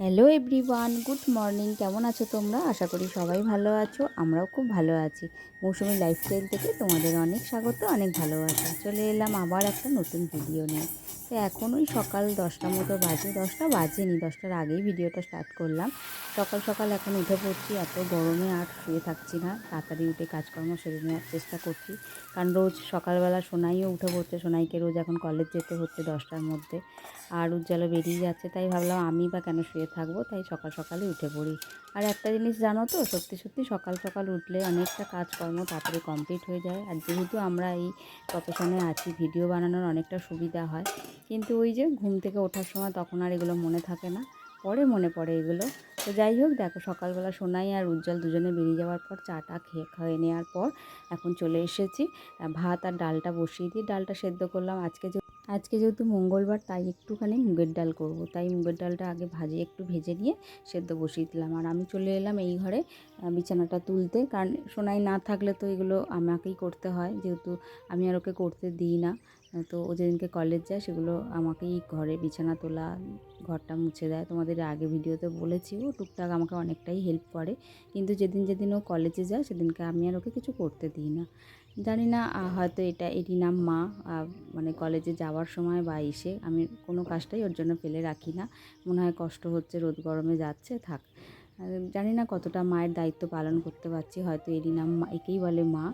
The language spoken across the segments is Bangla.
Hello everyone, good morning. কেমন আছো তোমরা? আশা করি সবাই ভালো আছো। আমরাও খুব ভালো আছি। মৌসুমি লাইফস্টাইল থেকে তোমাদের অনেক স্বাগত, অনেক ভালোবাসা। চলে এলাম আবার একটা নতুন ভিডিও নিয়ে। তো এখন ওই সকাল 10টা মতো বাজে, 10টা বাজেনি, 10টার আগেই ভিডিওটা স্টার্ট করলাম। সকাল সকাল এখন উঠে পড়ছি, এত গরমে আর শুয়ে থাকছি না, তাড়াতাড়ি উঠে কাজকর্ম সেরে নেওয়ার চেষ্টা করছি। কারণ রোজ সকালবেলা সোনাইও উঠে পড়ছে, সোনাইকে রোজ এখন কলেজ যেতে হচ্ছে 10টার মধ্যে, আর উজ্জ্বলও বেরিয়ে যাচ্ছে। তাই ভাবলাম আমি বা কেন শুয়ে থাকবো, তাই সকাল সকালে উঠে পড়ি। আর একটা জিনিস জানো তো, সত্যি সত্যি সকাল সকাল উঠলে অনেকটা কাজকর্ম তাড়াতাড়ি কমপ্লিট হয়ে যায়। আর যেহেতু আমরা এই প্রফেশনে আছি, ভিডিও বানানোর অনেকটা সুবিধা হয়। কিন্তু ওই যে ঘুম থেকে ওঠার সময় তখন আর এগুলো মনে থাকে না, পরে মনে পড়ে এগুলো। তো যাই হোক, দেখো সকালবেলা সোনাই আর উজ্জ্বল দুজনে বেরিয়ে যাওয়ার পর চাটা খেয়ে নেওয়ার পর এখন চলে এসেছি। ভাত আর ডালটা বসিয়ে দিয়ে ডালটা সেদ্ধ করলাম। আজকে যেহেতু মঙ্গলবার, তাই একটুখানি মুগের ডাল করব। তাই মুগের ডালটা আগে একটু ভেজে নিয়ে সেদ্ধ বসিয়ে দিলাম। আর আমি চলে এলাম এই ঘরে বিছানাটা তুলতে, কারণ সোনাই না থাকলে তো এগুলো আমাকেই করতে হয়, যেহেতু আমি আর ওকে করতে দিই না। তো ও যেদিনকে কলেজ যায় সেগুলো আমাকেই ঘরে বিছানা তোলা, ঘরটা মুছে দেয়। তোমাদের আগে ভিডিওতে বলেছি, ও টুকটাক আমাকে অনেকটাই হেল্প করে। কিন্তু যেদিন ও কলেজে যায় সেদিনকে আমি আর ওকে কিছু করতে দিই না। জানি না, হয়তো এরই নাম মা। মানে কলেজে যাওয়ার সময় বা এসে আমি কোনো কাজটাই ওর জন্য ফেলে রাখি না। মনে হয় কষ্ট হচ্ছে, রোদ গরমে যাচ্ছে, থাক। জানি না কতটা মায়ের দায়িত্ব পালন করতে পারছি, হয়তো এরই নাম একেই বলে মা।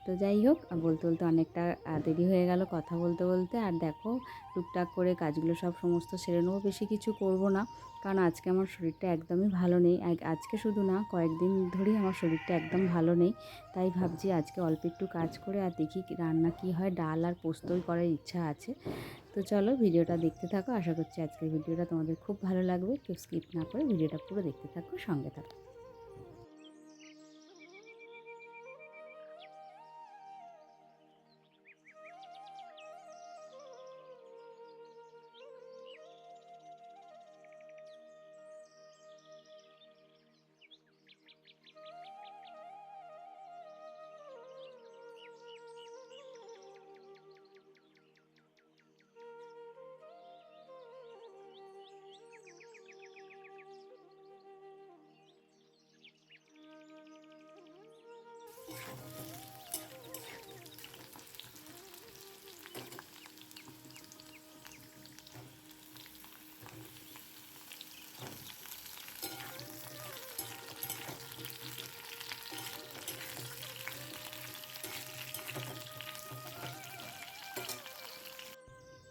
তো যাই হোক, বলতে বলতে অনেকটা দেরি হয়ে গেল কথা বলতে বলতে। আর দেখো, টুকটাক করে কাজগুলো সব সমস্ত সেরে নেবো, বেশি কিছু করব না, কারণ আজকে আমার শরীরটা একদমই ভালো নেই। আজকে শুধু না, কয়েকদিন ধরেই আমার শরীরটা একদম ভালো নেই। তাই ভাবছি আজকে অল্প একটু কাজ করে আর দেখি রান্না কি হয়। ডাল আর পোস্তই করার ইচ্ছা আছে। তো চলো ভিডিওটা দেখতে থাকো। আশা করছি আজকের ভিডিওটা তোমাদের খুব ভালো লাগবে। কেউ স্কিপ না করে ভিডিওটা পুরো দেখতে থাকো, সঙ্গে থাকো।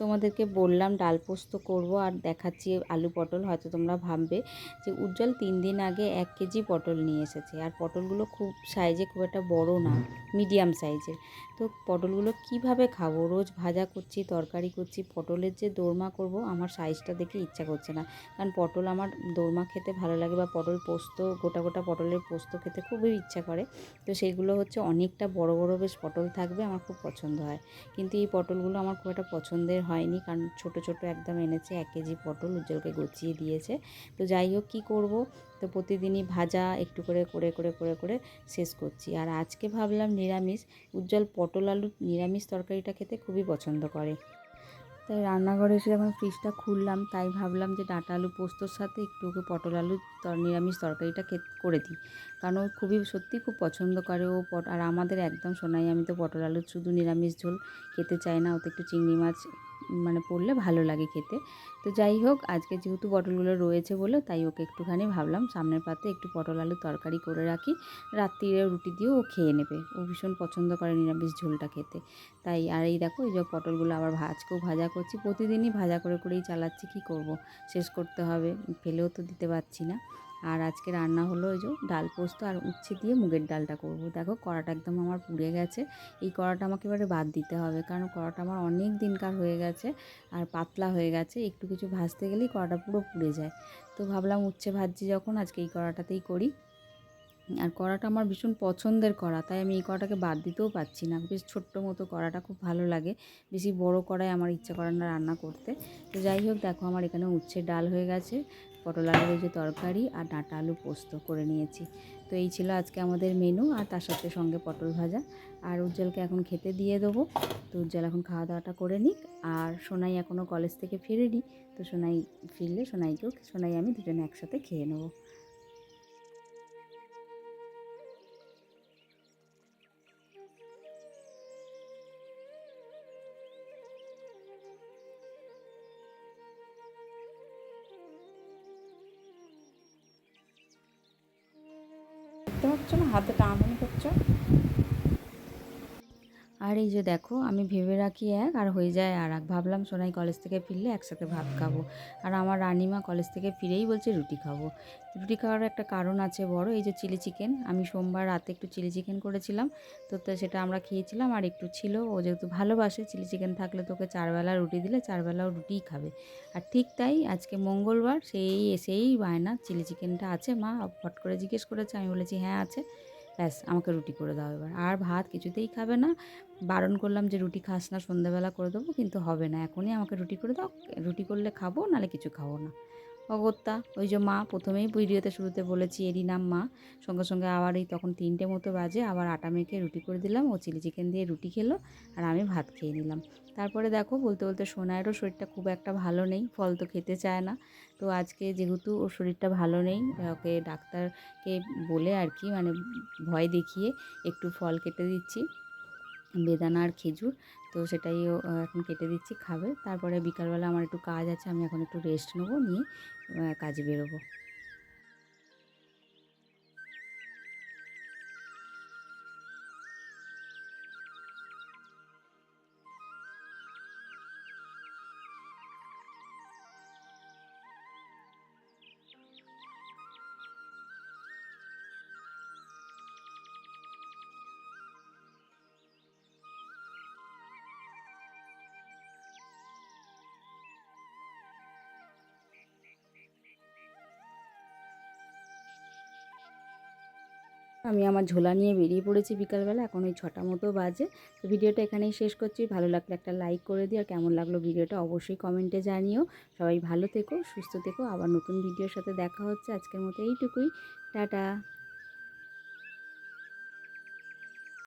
তোমাদেরকে বললাম ডাল পোস্ত করব, আর দেখাচ্ছি আলু পটল। হয়তো তোমরা ভাববে যে উজ্জ্বল 3 দিন আগে 1 কেজি পটল নিয়ে এসেছে, আর পটলগুলো খুব সাইজে খুব একটা বড় না, মিডিয়াম সাইজের। তো পটলগুলো কিভাবে খাবো? রোজ ভাজা করছি, তরকারি করছি, পটলের যে দোরমা করব, আমার সাইজটা দেখে ইচ্ছা করছে না। কারণ পটল আমার দোরমা খেতে ভালো লাগে, বা পটল পোস্ত, গোটা গোটা পটলের পোস্ত খেতে খুবই ইচ্ছা করে। তো সেইগুলো হচ্ছে অনেকটা বড় বড় বেশ পটল থাকবে, আমার খুব পছন্দ হয়। কিন্তু এই পটলগুলো আমার খুব একটা পছন্দের হয়নি, কারণ ছোট ছোট একদম এনেছে। 1 কেজি পটল উজ্জ্বলকে গচিয়ে দিয়েছে। তো যাই হোক, কী করব, তো প্রতিদিনই ভাজা একটু করে করে করে করে করে শেষ করছি। আর আজকে ভাবলাম নিরামিষ। উজ্জ্বল পটল আলু নিরামিষ তরকারিটা খেতে খুবই পছন্দ করে। তাই রান্নাঘরে এসে যখন ফ্রিজটা খুললাম, তাই ভাবলাম যে ডাঁটা আলু পোস্তর সাথে একটু ওকে পটল আলু নিরামিষ তরকারিটা করে দিই। কারণ ও খুবই সত্যিই খুব পছন্দ করে। আর আমাদের একদম শোনাই, আমি তো পটল আলুর শুধু নিরামিষ ঝোল খেতে চাই না, ওতে একটু চিংড়ি মাছ মানে পড়লে ভালো লাগে খেতে। তো যাই হোক, আজকে যেহেতু পটলগুলো রয়েছে বলে, তাই ওকে একটুখানি ভাবলাম সামনের পাতে একটু পটল আলুর তরকারি করে রাখি, রাত্রিরে রুটি দিয়েও ও খেয়ে নেবে। ও ভীষণ পছন্দ করে নিরামিষ ঝোলটা খেতে। তাই আর এই দেখো, এই যে পটলগুলো আবার আজকেও ভাজা করছি। প্রতিদিনই ভাজা করে করেই চালাচ্ছি, কি করব, শেষ করতে হবে, ফেলেও তো দিতে পারছি না। আর আজকে রান্না হলো ওই যে ডাল পোস্ত আর উচ্ছে দিয়ে মুগের ডালটা করব। দেখো কড়াটা একদম আমার পুড়ে গেছে। এই কড়াটা আমাকে এবারে বাদ দিতে হবে, কারণ কড়াটা আমার অনেক দিনকার হয়ে গেছে আর পাতলা হয়ে গেছে। একটু কিছু ভাজতে গেলেই কড়াটা পুরো পুড়ে যায়। তো ভাবলাম উচ্ছে ভাজছি যখন, আজকে এই কড়াটাতেই করি। আর কড়াটা আমার ভীষণ পছন্দের কড়া, তাই আমি এই কড়াটাকে বাদ দিতেও পারছি না। বেশ ছোট্ট মতো কড়াটা, খুব ভালো লাগে। বেশি বড় কড়াই আমার ইচ্ছা করে না রান্না করতে। তো যাই হোক, দেখো আমার এখানে উচ্ছের ডাল হয়ে গেছে, পটল আলুর যে তরকারি আর ডাঁটা আলু পোস্ত করে নিয়েছি। তো এই ছিল আজকে আমাদের মেনু, আর তার সাথে সঙ্গে পটল ভাজা। আর উজ্জ্বলকে এখন খেতে দিয়ে দেবো। তো উজ্জ্বল এখন খাওয়া দাওয়াটা করে নিক। আর সোনাই এখনও কলেজ থেকে ফেরেনি, তো সোনাই ফিরলে সোনাই আমি দুজনে একসাথে খেয়ে নেবো। দেখতে পাচ্ছ না হাতে টানাটানি করছো? আর এই যে দেখো, আমি ভেবে রাখি এক আর হয়ে যায় আর এক। ভাবলাম সোনাই কলেজ থেকে ফিরলে একসাথে ভাত খাবো, আর আমার রানিমা কলেজ থেকে ফিরেই বলছে রুটি খাবো। রুটি খাওয়ার একটা কারণ আছে বড়, এই যে চিলি চিকেন। আমি সোমবার রাতে একটু চিলি চিকেন করেছিলাম, তো সেটা আমরা খেয়েছিলাম, আর একটু ছিল। ও যেহেতু ভালোবাসে, চিলি চিকেন থাকলে তোকে 4 বেলা রুটি দিলে 4 বেলাও রুটিই খাবে। আর ঠিক তাই আজকে মঙ্গলবার, সেই এসেই বায়না চিলি চিকেনটা আছে মা, ফট করে জিজ্ঞেস করেছে। আমি বলেছি হ্যাঁ আছে। ব্যাস, আমাকে রুটি করে দাও এবার। আর ভাত কিছুতেই খাবে না। বারণ করলাম যে রুটি খাস না, সন্ধ্যাবেলা করে দেবো, কিন্তু হবে না, এখনই আমাকে রুটি করে দাও। রুটি করলে খাবো, নাহলে কিছু খাবো না। অগত্যা ওই যে মা, প্রথমেই ভিডিওতে শুরুতে বলেছি এরই নাম মা। সঙ্গে সঙ্গে আবার এই তখন 3টে মতো বাজে, আবার আটা মেখে রুটি করে দিলাম। ও চিলি চিকেন দিয়ে রুটি খেলো, আর আমি ভাত খেয়ে নিলাম। তারপরে দেখো, বলতে বলতে সোনায়েরও শরীরটা খুব একটা ভালো নেই, ফল তো খেতে চায় না। তো আজকে যেহেতু ওর শরীরটা ভালো নেই, ওকে ডাক্তারকে বলে আর কি, মানে ভয় দেখিয়ে একটু ফল কেটে দিচ্ছি, বেদানা আর খেজুর। তো সেটাই ও এখন কেটে দিচ্ছি, খাবে। তারপরে বিকালবেলা আমার একটু কাজ আছে, আমি এখন একটু রেস্ট নেবো, নিয়ে কাজে বেরোবো। আমি আমার ঝোলা নিয়ে বেরিয়ে পড়েছি বিকালবেলা, এখন ওই 6টা মতো বাজে। তো ভিডিওটা এখানেই শেষ করছি। ভালো লাগলে একটা লাইক করে দিও, আর কেমন লাগলো ভিডিওটা অবশ্যই কমেন্টে জানিও। সবাই ভালো থেকো, সুস্থ থেকো। আবার নতুন ভিডিওর সাথে দেখা হচ্ছে। আজকের মতো এইটুকুই। টাটা।